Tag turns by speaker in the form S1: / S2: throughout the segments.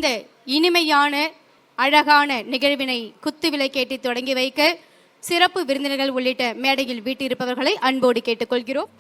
S1: இந்த இனிமையான அழகான நிகழ்வினை குத்துவிளை கேட்டு தொடங்கி வைக்க சிறப்பு விருந்தினர்கள் உள்ளிட்ட மேடையில் வீட்டிருப்பவர்களை அன்போடு கேட்டுக்கொள்கிறோம்.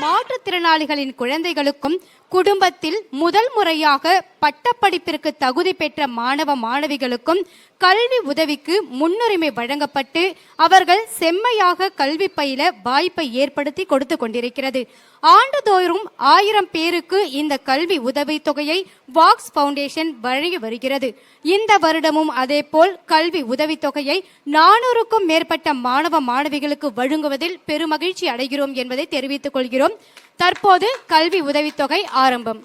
S1: மாற்றுத்திறனாளிகளின் குழந்தைகளுக்கும் குடும்பத்தில் முதல் முறையாக பட்டப்படிப்பிற்கு தகுதி பெற்ற மாணவ மாணவிகளுக்கும் கல்வி உதவிக்கு முன்னுரிமை வழங்கப்பட்டு அவர்கள் செம்மையாக கல்வி பயில வாய்ப்பை ஏற்படுத்தி கொடுத்து கொண்டிருக்கிறது. ஆண்டுதோறும் 1000 பேருக்கு இந்த கல்வி உதவி தொகையை வாக்ஸ் பவுண்டேஷன் வழங்கி வருகிறது. இந்த வருடமும் அதேபோல் கல்வி உதவி தொகையை 400க்கும் மேற்பட்ட மாணவ மாணவிகளுக்கு வழங்குவதில் பெருமகிழ்ச்சி அடைகிறோம் என்பதை தெரிவித்துக் கொள்கிறோம். தற்போது கல்வி உதவித்தொகை ஆரம்பம்.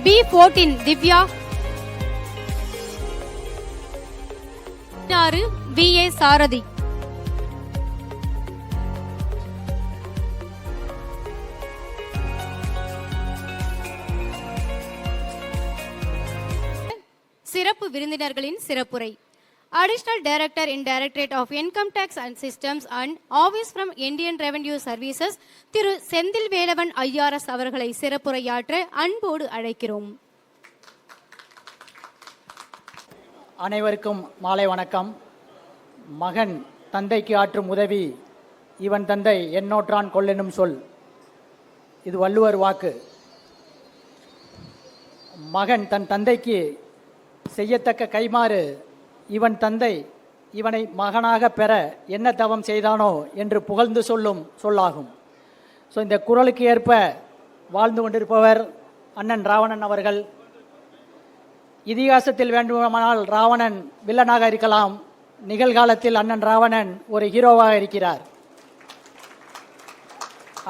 S1: B14 திவ்யா, VA சாரதி, சிறப்பு விருந்தினர்களின் சிறப்புரை. Additional Director in Directorate of Income Tax and Systems and Office from Indian Revenue Services Thiru Senthil Velavan IRS அவர்களை சிறப்புரையாற்ற அன்போடு அழைக்கிறோம்.
S2: அனைவருக்கும் மாலை வணக்கம். மகன் தந்தைக்கு ஆற்றும் உதவி இவன் தந்தை என்னோற்றான் கொள்ளெனும் சொல். இது வள்ளுவர் வாக்கு. மகன் தன் தந்தைக்கு செய்யத்தக்க கைமாறு இவன் தந்தை இவனை மகனாக பெற என்ன தவம் செய்தானோ என்று புகழ்ந்து சொல்லும் சொல்லாகும். ஸோ இந்த குறளுக்கு ஏற்ப வாழ்ந்து கொண்டிருப்பவர் அண்ணன் ராவணன் அவர்கள். இதிகாசத்தில் வேண்டுமானால் ராவணன் வில்லனாக இருக்கலாம், நிகழ்காலத்தில் அண்ணன் ராவணன் ஒரு ஹீரோவாக இருக்கிறார்.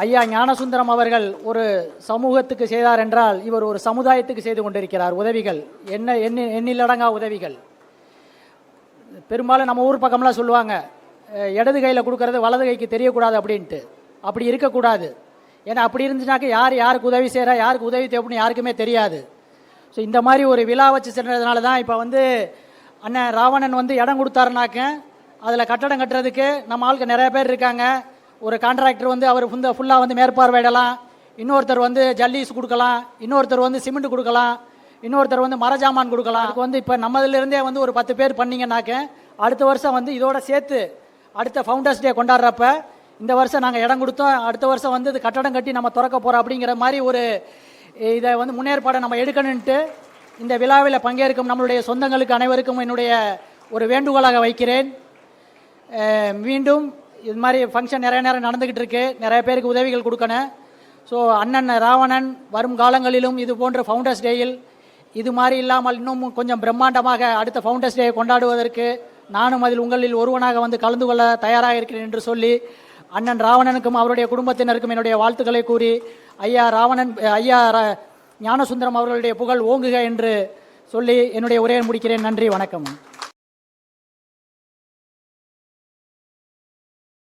S2: ஐயா ஞானசுந்தரம் அவர்கள் ஒரு சமூகத்துக்கு செய்தார் என்றால் இவர் ஒரு சமுதாயத்துக்கு செய்து கொண்டிருக்கிறார் உதவிகள். எண்ணிலடங்கா உதவிகள். பெரும்பாலும் நம்ம ஊர் பக்கம்லாம் சொல்லுவாங்க, இடது கையில் கொடுக்கறது வலது கைக்கு தெரியக்கூடாது அப்படின்ட்டு. அப்படி இருக்கக்கூடாது. ஏன்னா அப்படி இருந்துச்சுனாக்க யாருக்கு உதவி செய்கிறா, யாருக்கு உதவி தேவைன்னு யாருக்குமே தெரியாது. ஸோ இந்த மாதிரி ஒரு விழா வச்சு சென்றதுனால தான் இப்போ அண்ணன் ராவணன் இடம் கொடுத்தாருனாக்க அதில் கட்டடம் கட்டுறதுக்கு நம்ம ஆளுக்கு நிறைய பேர் இருக்காங்க. ஒரு கான்ட்ராக்டர் அவர் ஃபுல்லாக மேற்பார்வையிடலாம், இன்னொருத்தர் ஜல்லிஸ் கொடுக்கலாம், இன்னொருத்தர் சிமெண்ட் கொடுக்கலாம், இன்னொருத்தர் மரஜாமான் கொடுக்கலாம். அதுக்கு இப்போ நம்மதிலிருந்தே ஒரு 10 பேர் பண்ணிங்கனாக்க அடுத்த வருஷம் இதோட சேர்த்து அடுத்த ஃபவுண்டர்ஸ் டே கொண்டாடுறப்ப இந்த வருஷம் நாங்கள் இடம் கொடுத்தோம், அடுத்த வருஷம் இது கட்டடம் கட்டி நம்ம திறக்க போகிறோம் அப்படிங்கிற மாதிரி ஒரு இதை முன்னேற்பாடை நம்ம எடுக்கணுன்ட்டு இந்த விழாவில் பங்கேற்கும் நம்மளுடைய சொந்தங்களுக்கு அனைவருக்கும் என்னுடைய ஒரு வேண்டுகோளாக வைக்கிறேன். மீண்டும் இது மாதிரி ஃபங்க்ஷன் நிறைய நேரம் நடந்துக்கிட்டு இருக்கு, நிறைய பேருக்கு உதவிகள் கொடுக்கணும். ஸோ அண்ணன் ராவணன் வரும் காலங்களிலும் இது போன்ற ஃபவுண்டர்ஸ் டேயில் இது மாதிரி இல்லாமல் இன்னும் கொஞ்சம் பிரம்மாண்டமாக அடுத்த ஃபவுண்டர்ஸ் டே கொண்டாடுவதற்கு நானும் அதில் உங்களில் ஒருவனாக கலந்து கொள்ள தயாராக இருக்கிறேன் என்று சொல்லி அண்ணன் ராவணனுக்கும் அவருடைய குடும்பத்தினருக்கும் என்னுடைய வாழ்த்துக்களை கூறி ஐயா ஞானசுந்தரம் அவர்களுடைய புகழ் ஓங்குக என்று சொல்லி என்னுடைய உரையை முடிக்கிறேன். நன்றி, வணக்கம்.